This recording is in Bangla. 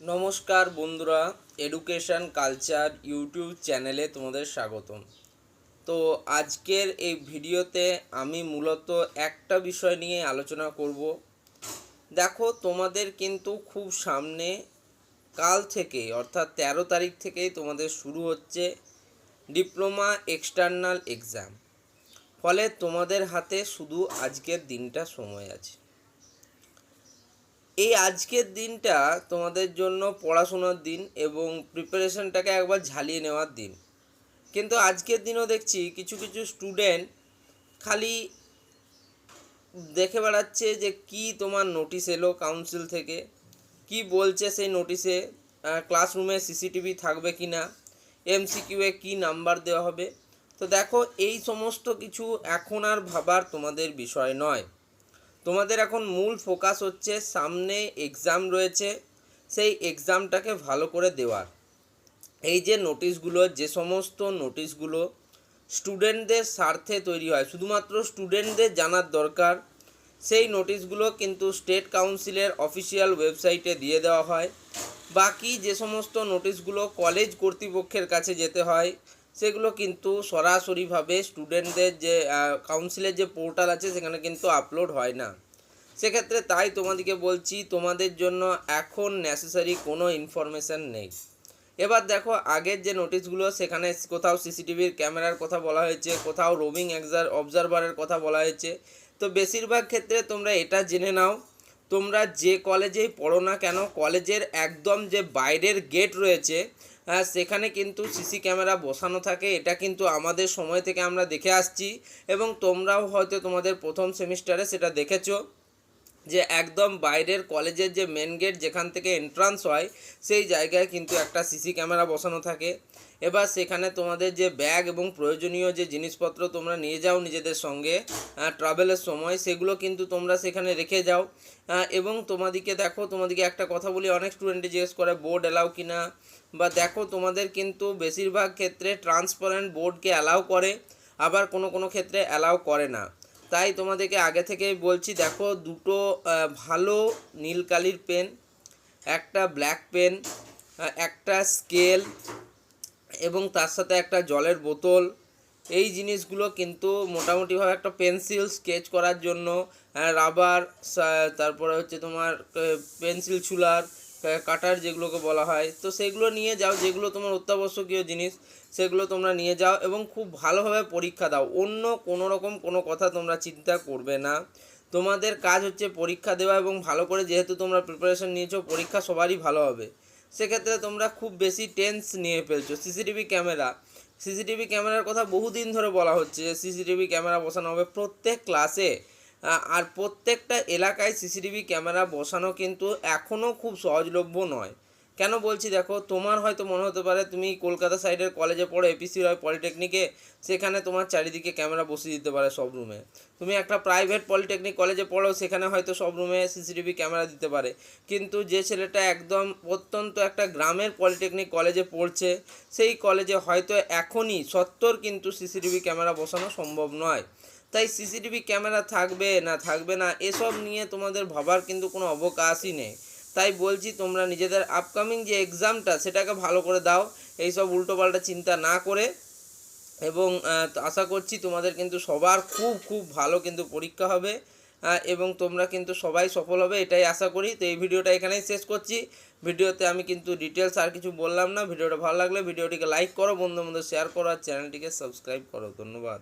নমস্কার বন্ধুরা, এডুকেশন কালচার ইউটিউব চ্যানেলে তোমাদের স্বাগতম। তো আজকের এই ভিডিওতে আমি মূলত একটা বিষয় নিয়ে আলোচনা করব। দেখো, তোমাদের কিন্তু খুব সামনে কাল থেকেই অর্থাৎ 13 তারিখ থেকেই তোমাদের শুরু হচ্ছে ডিপ্লোমা এক্সটার্নাল এক্সাম। ফলে তোমাদের হাতে শুধু আজকের দিনটা সময় আছে। এই আজকের দিনটা তোমাদের জন্য পড়াশোনার দিন এবং প্রিপারেশনটাকে একবার ঝালিয়ে নেওয়ার দিন। কিন্তু আজকের দিনও দেখছি কিছু কিছু স্টুডেন্ট খালি দেখে বেড়াচ্ছে যে কি তোমার নোটিশ এলো কাউন্সিল থেকে, কি বলছে সেই নোটিশে, ক্লাসরুমে সিসিটিভি থাকবে কি না, এমসিকিউয়ে কী নাম্বার দেওয়া হবে। তো দেখো, এই সমস্ত কিছু এখন আর ভাবার তোমাদের বিষয় নয়। তোমাদের এখন মূল ফোকাস হচ্ছে সামনে এক্সাম রয়েছে, সেই এক্সামটাকে ভালো করে দেওয়ার। এই যে নোটিশগুলো, যে সমস্ত নোটিশগুলো স্টুডেন্টদের স্বার্থে তৈরি হয়, শুধুমাত্র স্টুডেন্টদের জানার দরকার, সেই নোটিশগুলো কিন্তু স্টেট কাউন্সিলের অফিসিয়াল ওয়েবসাইটে দিয়ে দেওয়া হয়। বাকি যে সমস্ত নোটিশগুলো কলেজ কর্তৃপক্ষের কাছে যেতে হয়, সেগুলো কিন্তু সরাসরিভাবে স্টুডেন্টদের যে কাউন্সিলের যে পোর্টাল আছে সেখানে কিন্তু আপলোড হয় না। সেক্ষেত্রে তাই তোমাদেরকে বলছি, তোমাদের জন্য এখন নেসেসারি কোনো ইনফরমেশান নেই। এবার দেখো, আগের যে নোটিশগুলো সেখানে কোথাও সিসিটিভির ক্যামেরার কথা বলা হয়েছে, কোথাও রোমিং অবজারভারের কথা বলা হয়েছে। তো বেশিরভাগ ক্ষেত্রে তোমরা এটা জেনে নাও, তোমরা যে কলেজেই পড়ো না কেন, কলেজের একদম যে বাইরের গেট রয়েছে সেখানে কিন্তু সিসি ক্যামেরা বসানো থাকে। এটা কিন্তু আমাদের সময় থেকে আমরা দেখে আসছি এবং তোমরাও হয়তো তোমাদের প্রথম সেমিস্টারে সেটা দেখেছো যে একদম বাইরের কলেজের যে মেন গেট যেখান থেকে এন্ট্রান্স হয় সেই জায়গায় কিন্তু একটা সিসি ক্যামেরা বসানো থাকে। এবার সেখানে তোমাদের যে ব্যাগ এবং প্রয়োজনীয় যে জিনিসপত্র তোমরা নিয়ে যাও নিজেদের সঙ্গে ট্রাভেলের সময়, সেগুলো কিন্তু তোমরা সেখানে রেখে যাও। এবং তোমাদেরকে দেখো, তোমাদেরকে একটা কথা বলি, অনেক স্টুডেন্টে জিজ্ঞেস করে বোর্ড অ্যালাউ কিনা, বা দেখো তোমাদের কিন্তু বেশিরভাগ ক্ষেত্রে ট্রান্সপারেন্ট বোর্ডকে অ্যালাউ করে, আবার কোনো কোনো ক্ষেত্রে অ্যালাউ করে না। তাই তোমাদেরকে আগে থেকেই বলছি, দেখো দুটো ভালো নীল কালির পেন, একটা ব্ল্যাক পেন, একটা স্কেল এবং তার সাথে একটা জলের বোতল, এই জিনিসগুলো কিন্তু মোটামুটিভাবে একটা পেন্সিল স্কেচ করার জন্য, রাবার, তারপরে হচ্ছে তোমার পেন্সিল ছুলার কাটার যেগুলোকে বলা হয়, তো সেগুলো নিয়ে যাও। যেগুলো তোমার অত্যাবশ্যকীয় জিনিস সেগুলো তোমরা নিয়ে যাও এবং খুব ভালোভাবে পরীক্ষা দাও। অন্য কোনো রকম কোনো কথা তোমরা চিন্তা করবে না। তোমাদের কাজ হচ্ছে পরীক্ষা দেওয়া এবং ভালো করে, যেহেতু তোমরা প্রিপারেশন নিয়েছো, পরীক্ষা সবারই ভালো হবে। সেক্ষেত্রে তোমরা খুব বেশি টেন্স নিয়ে ফেলছো। সিসিটিভি ক্যামেরার কথা বহুদিন ধরে বলা হচ্ছে যে সিসিটিভি ক্যামেরা বসানো হবে প্রত্যেক ক্লাসে, আর প্রত্যেকটা এলাকায় সিসিটিভি ক্যামেরা বসানো কিন্তু এখনও খুব সহজলভ্য নয়। কেন বলছি দেখো, তোমার হয়তো মনে হতে পারে তুমি কলকাতা সাইডের কলেজে পড়ো, এপিসি রয় পলিটেকনিকে, সেখানে তোমার চারিদিকে ক্যামেরা বসিয়ে দিতে পারে সব রুমে। তুমি একটা প্রাইভেট পলিটেকনিক কলেজে পড়ো, সেখানে হয়তো সব রুমে সিসিটিভি ক্যামেরা দিতে পারে। কিন্তু যে ছেলেটা একদম অত্যন্ত একটা গ্রামের পলিটেকনিক কলেজে পড়ছে, সেই কলেজে হয়তো এখনই কিন্তু সিসিটিভি ক্যামেরা বসানো সম্ভব নয়। তাই সিসিটিভি ক্যামেরা থাকবে না এসব নিয়ে তোমাদের ভাবার কিন্তু কোনো অবকাশই নেই। তাই বলছি, তোমরা নিজেদের আপকামিং যে এক্সামটা সেটাকে ভালো করে দাও, এইসব উল্টোপাল্টা চিন্তা না করে। এবং আশা করছি তোমাদের কিন্তু সবার খুব খুব ভালো কিন্তু পরীক্ষা হবে এবং তোমরা কিন্তু সবাই সফল হবে, এটাই আশা করি। তো এই ভিডিওটা এখানেই শেষ করছি। ভিডিওতে আমি কিন্তু ডিটেলস আর কিছু বললাম না। ভিডিওটা ভালো লাগলে ভিডিওটিকে লাইক করো, বন্ধুদের মধ্যে শেয়ার করো আর চ্যানেলটিকে সাবস্ক্রাইব করো। ধন্যবাদ।